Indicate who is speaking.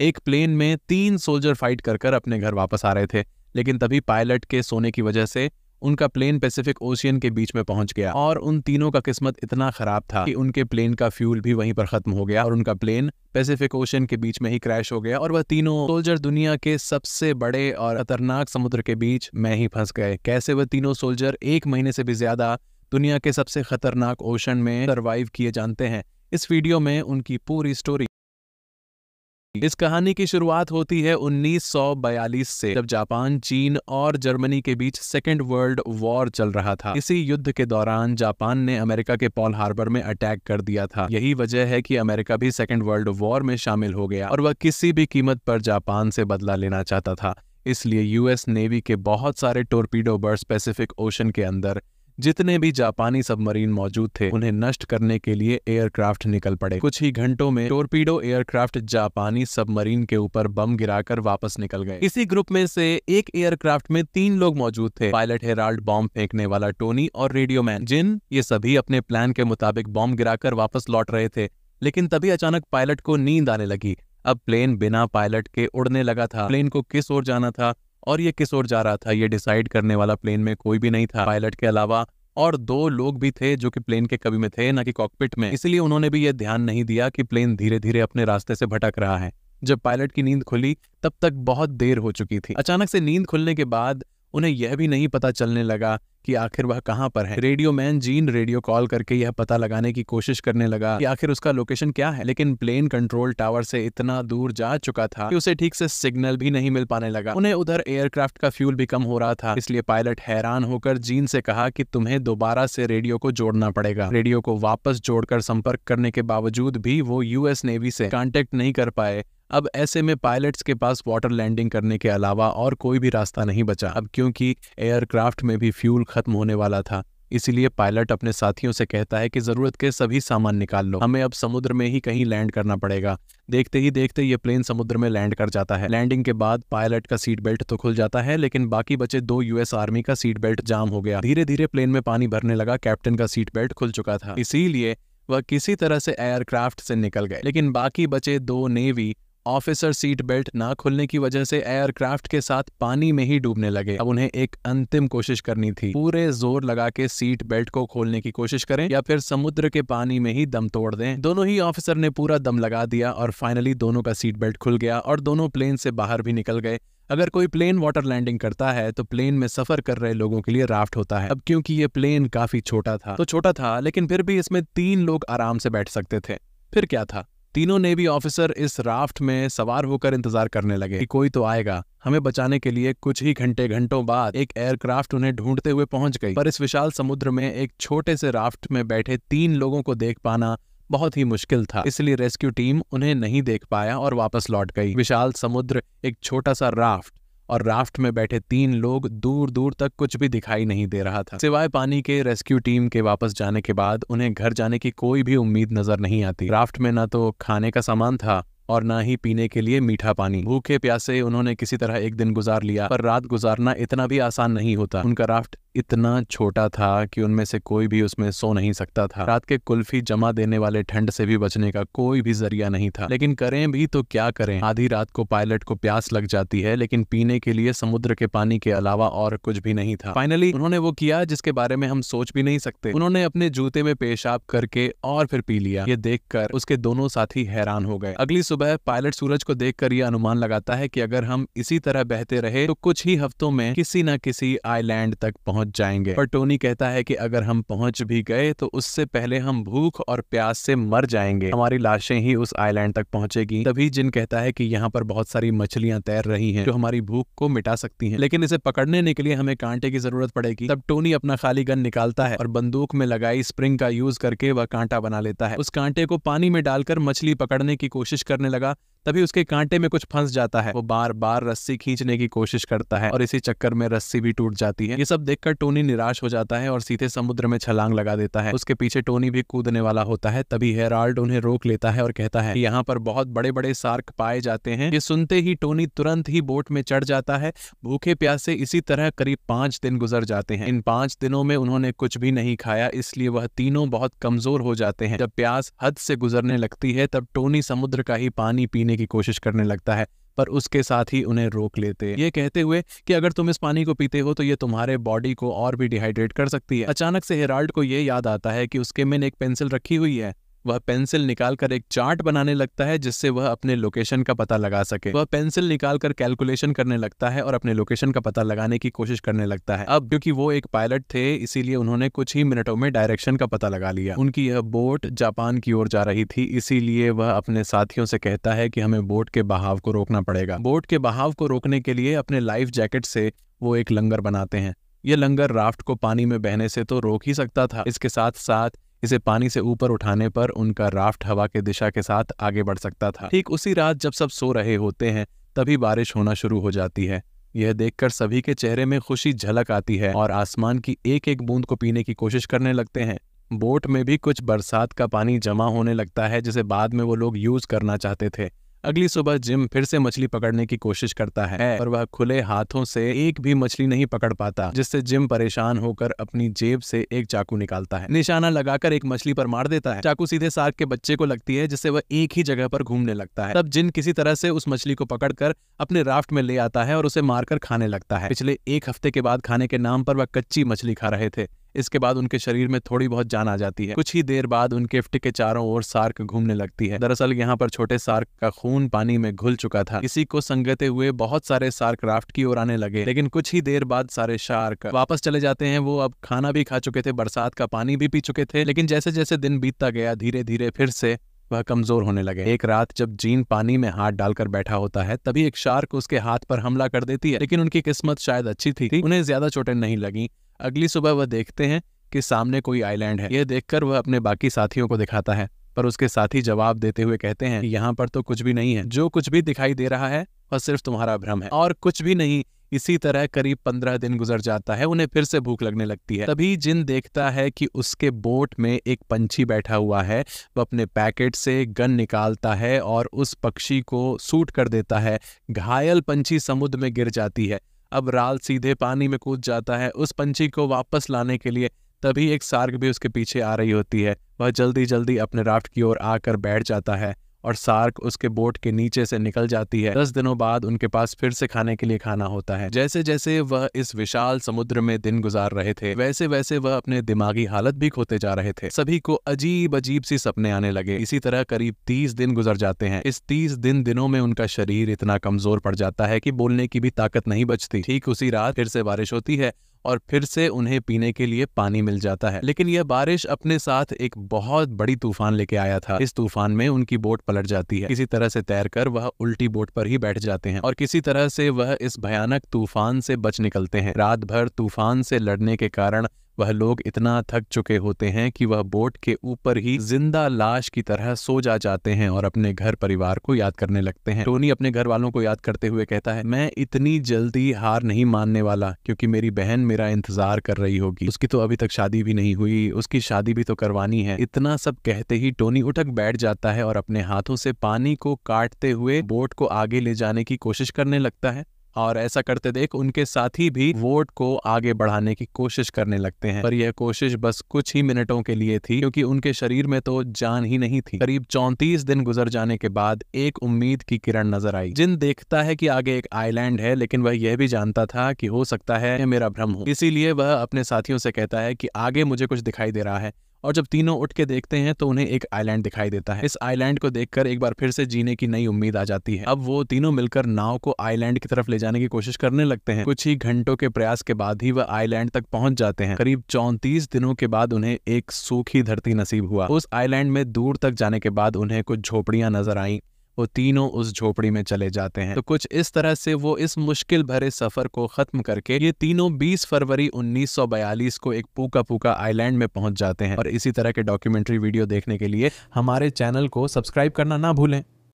Speaker 1: एक प्लेन में 3 soldier fight कर कर अपने घर वापस आ रहे थे, लेकिन तभी पायलट के सोने की वजह से उनका प्लेन पैसिफिक ओशियन के बीच में पहुंच गया और उन तीनों का किस्मत इतना खराब था कि उनके प्लेन का फ्यूल भी वहीं पर खत्म हो गया और उनका प्लेन पैसिफिक ओशियन के बीच में ही क्रैश हो गया और वह तीनों सोल्जर दुनिया के सबसे बड़े और खतरनाक समुद्र के बीच में ही फंस गए। कैसे वह तीनों सोल्जर 1 महीने से भी ज्यादा दुनिया के सबसे खतरनाक ओशन में सर्वाइव किए जानते हैं। इस वीडियो में उनकी पूरी स्टोरी। इस कहानी की शुरुआत होती है 1942 से, जब जापान, चीन और जर्मनी के बीच सेकेंड वर्ल्ड वॉर चल रहा था। इसी युद्ध के दौरान जापान ने अमेरिका के पॉल हार्बर में अटैक कर दिया था। यही वजह है कि अमेरिका भी सेकेंड वर्ल्ड वॉर में शामिल हो गया और वह किसी भी कीमत पर जापान से बदला लेना चाहता था। इसलिए यूएस नेवी के बहुत सारे टोरपीडो बर्ड्स पैसिफिक ओशन के अंदर जितने भी जापानी सबमरीन मौजूद थे उन्हें नष्ट करने के लिए एयरक्राफ्ट निकल पड़े। कुछ ही घंटों में टोरपीडो एयरक्राफ्ट जापानी सबमरीन के ऊपर बम गिराकर वापस निकल गए। इसी ग्रुप में से एक एयरक्राफ्ट में 3 लोग मौजूद थे, पायलट हेराल्ड, बॉम्ब फेंकने वाला टोनी और रेडियोमैन, ये सभी अपने प्लान के मुताबिक बॉम्ब गिराकर वापस लौट रहे थे। लेकिन तभी अचानक पायलट को नींद आने लगी। अब प्लेन बिना पायलट के उड़ने लगा था। प्लेन को किस ओर जाना था और ये किस ओर जा रहा था ये डिसाइड करने वाला प्लेन में कोई भी नहीं था पायलट के अलावा, और 2 लोग भी थे जो कि प्लेन के कभी में थे, ना कि कॉकपिट में। इसलिए उन्होंने भी यह ध्यान नहीं दिया कि प्लेन धीरे धीरे अपने रास्ते से भटक रहा है। जब पायलट की नींद खुली तब तक बहुत देर हो चुकी थी। अचानक से नींद खुलने के बाद उन्हें यह भी नहीं पता चलने लगा कि आखिर वह कहां पर है। रेडियोमैन जीन रेडियो कॉल करके यह पता लगाने की कोशिश करने लगा कि आखिर उसका लोकेशन क्या है, लेकिन प्लेन कंट्रोल टावर से इतना दूर जा चुका था कि उसे ठीक से सिग्नल भी नहीं मिल पाने लगा। उन्हें उधर एयरक्राफ्ट का फ्यूल भी कम हो रहा था, इसलिए पायलट हैरान होकर जीन से कहा कि तुम्हें दोबारा से रेडियो को जोड़ना पड़ेगा। रेडियो को वापस जोड़कर संपर्क करने के बावजूद भी वो यूएस नेवी से कांटेक्ट नहीं कर पाए। अब ऐसे में पायलट्स के पास वाटर लैंडिंग करने के अलावा और कोई भी रास्ता नहीं बचा। अब क्योंकि एयरक्राफ्ट में भी फ्यूल खत्म होने वाला था, इसीलिए पायलट अपने साथियों से कहता है कि जरूरत के सभी सामान निकाल लो, हमें अब समुद्र में ही कहीं लैंड करना पड़ेगा। देखते ही देखते ये प्लेन समुद्र में लैंड कर जाता है। लैंडिंग के बाद पायलट का सीट बेल्ट तो खुल जाता है, लेकिन बाकी बचे 2 यूएस आर्मी का सीट बेल्ट जाम हो गया। धीरे धीरे प्लेन में पानी भरने लगा। कैप्टन का सीट बेल्ट खुल चुका था, इसीलिए वह किसी तरह से एयरक्राफ्ट से निकल गए। लेकिन बाकी बचे 2 नेवी ऑफिसर सीट बेल्ट ना खुलने की वजह से एयरक्राफ्ट के साथ पानी में ही डूबने लगे। अब उन्हें एक अंतिम कोशिश करनी थी, पूरे जोर लगा के सीट बेल्ट को खोलने की कोशिश करें या फिर समुद्र के पानी में ही दम तोड़ दें। दोनों ही ऑफिसर ने पूरा दम लगा दिया और फाइनली दोनों का सीट बेल्ट खुल गया और दोनों प्लेन से बाहर भी निकल गए। अगर कोई प्लेन वाटर लैंडिंग करता है तो प्लेन में सफर कर रहे लोगों के लिए राफ्ट होता है। अब क्योंकि ये प्लेन काफी छोटा था लेकिन फिर भी इसमें 3 लोग आराम से बैठ सकते थे। फिर क्या था, तीनों नेवी ऑफिसर इस राफ्ट में सवार होकर इंतजार करने लगे कि कोई तो आएगा हमें बचाने के लिए। कुछ ही घंटों बाद एक एयरक्राफ्ट उन्हें ढूंढते हुए पहुंच गई, पर इस विशाल समुद्र में एक छोटे से राफ्ट में बैठे 3 लोगों को देख पाना बहुत ही मुश्किल था, इसलिए रेस्क्यू टीम उन्हें नहीं देख पाया और वापस लौट गई। विशाल समुद्र, एक छोटा सा राफ्ट और राफ्ट में बैठे 3 लोग, दूर दूर तक कुछ भी दिखाई नहीं दे रहा था सिवाय पानी के। रेस्क्यू टीम के वापस जाने के बाद उन्हें घर जाने की कोई भी उम्मीद नजर नहीं आती। राफ्ट में ना तो खाने का सामान था और ना ही पीने के लिए मीठा पानी। भूखे प्यासे उन्होंने किसी तरह एक दिन गुजार लिया, पर रात गुजारना इतना भी आसान नहीं होता। उनका राफ्ट इतना छोटा था कि उनमें से कोई भी उसमें सो नहीं सकता था। रात के कुल्फी जमा देने वाले ठंड से भी बचने का कोई भी जरिया नहीं था, लेकिन करें भी तो क्या करें। आधी रात को पायलट को प्यास लग जाती है, लेकिन पीने के लिए समुद्र के पानी के अलावा और कुछ भी नहीं था। फाइनली उन्होंने वो किया जिसके बारे में हम सोच भी नहीं सकते। उन्होंने अपने जूते में पेशाब करके और फिर पी लिया। ये देखकर उसके दोनों साथी हैरान हो गए। अगली सुबह पायलट सूरज को देखकर यह अनुमान लगाता है कि अगर हम इसी तरह बहते रहे तो कुछ ही हफ्तों में किसी न किसी आइलैंड तक पहुंच जाएंगे। पर टोनी कहता है कि अगर हम पहुंच भी गए तो उससे पहले हम भूख और प्यास से मर जाएंगे, हमारी लाशें ही उस आइलैंड तक पहुंचेगी। तभी जिन कहता है कि यहाँ पर बहुत सारी मछलियां तैर रही हैं जो हमारी भूख को मिटा सकती हैं, लेकिन इसे पकड़ने के लिए हमें कांटे की जरूरत पड़ेगी। तब टोनी अपना खाली गन निकालता है और बंदूक में लगाई स्प्रिंग का यूज करके वह कांटा बना लेता है। उस कांटे को पानी में डालकर मछली पकड़ने की कोशिश करने लगा। तभी उसके कांटे में कुछ फंस जाता है। वो बार बार रस्सी खींचने की कोशिश करता है और इसी चक्कर में रस्सी भी टूट जाती है। ये सब देखकर देखकर टोनी निराश हो जाता है और सीधे समुद्र में छलांग लगा देता है। उसके पीछे टोनी भी कूदने वाला होता है। तभी हेराल्ड उन्हें रोक लेता है और कहता है कि यहाँ पर बहुत बड़े बड़े शार्क पाए जाते हैं। ये सुनते ही टोनी तुरंत ही बोट में चढ़ जाता है। भूखे प्यासे इसी तरह करीब 5 दिन गुजर जाते हैं। इन 5 दिनों में उन्होंने कुछ भी नहीं खाया, इसलिए वह तीनों बहुत कमजोर हो जाते हैं। जब प्यास हद से गुजरने लगती है तब टोनी समुद्र का ही पानी पीने की कोशिश करने लगता है, पर उसके साथ ही उन्हें रोक लेते, ये कहते हुए कि अगर तुम इस पानी को पीते हो तो ये तुम्हारे बॉडी को और भी डिहाइड्रेट कर सकती है। अचानक से हेराल्ड को ये याद आता है कि उसके में एक पेंसिल रखी हुई है। वह पेंसिल निकालकर एक चार्ट बनाने लगता है जिससे वह अपने लोकेशन का पता लगा सके। वह पेंसिल निकालकर कैलकुलेशन करने लगता है और अपने लोकेशन का पता लगाने की कोशिश करने लगता है। अब क्योंकि वो एक पायलट थे इसीलिए उन्होंने कुछ ही मिनटों में डायरेक्शन का पता लगा लिया। उनकी यह बोट जापान की ओर जा रही थी, इसीलिए वह अपने साथियों से कहता है कि हमें बोट के बहाव को रोकना पड़ेगा। बोट के बहाव को रोकने के लिए अपने लाइफ जैकेट से वो एक लंगर बनाते हैं। यह लंगर राफ्ट को पानी में बहने से तो रोक ही सकता था, इसके साथ साथ इसे पानी से ऊपर उठाने पर उनका राफ्ट हवा के दिशा के साथ आगे बढ़ सकता था। ठीक उसी रात जब सब सो रहे होते हैं तभी बारिश होना शुरू हो जाती है। यह देखकर सभी के चेहरे में खुशी झलक आती है और आसमान की एक एक बूंद को पीने की कोशिश करने लगते हैं। बोट में भी कुछ बरसात का पानी जमा होने लगता है जिसे बाद में वो लोग यूज करना चाहते थे। अगली सुबह जिम फिर से मछली पकड़ने की कोशिश करता है पर वह खुले हाथों से एक भी मछली नहीं पकड़ पाता, जिससे जिम परेशान होकर अपनी जेब से एक चाकू निकालता है। निशाना लगाकर एक मछली पर मार देता है। चाकू सीधे शार्क के बच्चे को लगती है जिससे वह एक ही जगह पर घूमने लगता है। तब जिन किसी तरह से उस मछली को पकड़कर अपने राफ्ट में ले आता है और उसे मारकर खाने लगता है। पिछले 1 हफ्ते के बाद खाने के नाम पर वह कच्ची मछली खा रहे थे। इसके बाद उनके शरीर में थोड़ी बहुत जान आ जाती है। कुछ ही देर बाद उनके गिफ्ट के चारों ओर शार्क घूमने लगती है। दरअसल यहाँ पर छोटे शार्क का खून पानी में घुल चुका था। इसी को संगते हुए बहुत सारे शार्क राफ्ट की ओर आने लगे, लेकिन कुछ ही देर बाद सारे शार्क वापस चले जाते हैं। वो अब खाना भी खा चुके थे, बरसात का पानी भी पी चुके थे, लेकिन जैसे जैसे दिन बीतता गया धीरे धीरे फिर से वह कमजोर होने लगे। एक रात जब जीन पानी में हाथ डालकर बैठा होता है तभी एक शार्क उसके हाथ पर हमला कर देती है, लेकिन उनकी किस्मत शायद अच्छी थी, उन्हें ज्यादा चोटें नहीं लगी। अगली सुबह वह देखते हैं कि सामने कोई आइलैंड है। यह देखकर वह अपने बाकी साथियों को दिखाता है, पर उसके साथी जवाब देते हुए कहते हैं कि यहाँ पर तो कुछ भी नहीं है, जो कुछ भी दिखाई दे रहा है वह सिर्फ तुम्हारा भ्रम है, और कुछ भी नहीं। इसी तरह करीब 15 दिन गुजर जाता है। उन्हें फिर से भूख लगने लगती है। तभी जिन देखता है कि उसके बोट में एक पंछी बैठा हुआ है। वह अपने पैकेट से गन निकालता है और उस पक्षी को शूट कर देता है। घायल पंछी समुद्र में गिर जाती है। अब राल सीधे पानी में कूद जाता है उस पंछी को वापस लाने के लिए। तभी एक शार्क भी उसके पीछे आ रही होती है। वह जल्दी जल्दी अपने राफ्ट की ओर आकर बैठ जाता है और शार्क उसके बोट के नीचे से निकल जाती है। 10 दिनों बाद उनके पास फिर से खाने के लिए खाना होता है। जैसे जैसे वह इस विशाल समुद्र में दिन गुजार रहे थे वैसे वैसे वह अपने दिमागी हालत भी खोते जा रहे थे। सभी को अजीब अजीब सी सपने आने लगे। इसी तरह करीब 30 दिन गुजर जाते हैं। इस 30 दिनों में उनका शरीर इतना कमजोर पड़ जाता है कि बोलने की भी ताकत नहीं बचती। ठीक उसी रात फिर से बारिश होती है और फिर से उन्हें पीने के लिए पानी मिल जाता है, लेकिन यह बारिश अपने साथ एक बहुत बड़ी तूफान लेके आया था। इस तूफान में उनकी बोट पलट जाती है। किसी तरह से तैरकर वह उल्टी बोट पर ही बैठ जाते हैं और किसी तरह से वह इस भयानक तूफान से बच निकलते हैं। रात भर तूफान से लड़ने के कारण वह लोग इतना थक चुके होते हैं कि वह बोट के ऊपर ही जिंदा लाश की तरह सो जाते हैं और अपने घर परिवार को याद करने लगते हैं। टोनी अपने घर वालों को याद करते हुए कहता है, मैं इतनी जल्दी हार नहीं मानने वाला, क्योंकि मेरी बहन मेरा इंतजार कर रही होगी। उसकी तो अभी तक शादी भी नहीं हुई, उसकी शादी भी तो करवानी है। इतना सब कहते ही टोनी उठक बैठ जाता है और अपने हाथों से पानी को काटते हुए बोट को आगे ले जाने की कोशिश करने लगता है। और ऐसा करते देख उनके साथी भी बोट को आगे बढ़ाने की कोशिश करने लगते हैं, पर यह कोशिश बस कुछ ही मिनटों के लिए थी, क्योंकि उनके शरीर में तो जान ही नहीं थी। करीब 34 दिन गुजर जाने के बाद एक उम्मीद की किरण नजर आई। जिन देखता है कि आगे एक आइलैंड है, लेकिन वह यह भी जानता था कि हो सकता है यह मेरा भ्रम हो। इसीलिए वह अपने साथियों से कहता है कि आगे मुझे कुछ दिखाई दे रहा है। और जब तीनों उठ के देखते हैं तो उन्हें एक आइलैंड दिखाई देता है। इस आइलैंड को देखकर एक बार फिर से जीने की नई उम्मीद आ जाती है। अब वो तीनों मिलकर नाव को आइलैंड की तरफ ले जाने की कोशिश करने लगते हैं। कुछ ही घंटों के प्रयास के बाद ही वह आइलैंड तक पहुंच जाते हैं। करीब 34 दिनों के बाद उन्हें एक सूखी धरती नसीब हुआ। उस आइलैंड में दूर तक जाने के बाद उन्हें कुछ झोपड़ियां नजर आईं। वो तीनों उस झोपड़ी में चले जाते हैं। तो कुछ इस तरह से वो इस मुश्किल भरे सफर को खत्म करके ये तीनों 20 फरवरी 1942 को एक पूका पूका आइलैंड में पहुंच जाते हैं। और इसी तरह के डॉक्यूमेंट्री वीडियो देखने के लिए हमारे चैनल को सब्सक्राइब करना ना भूलें।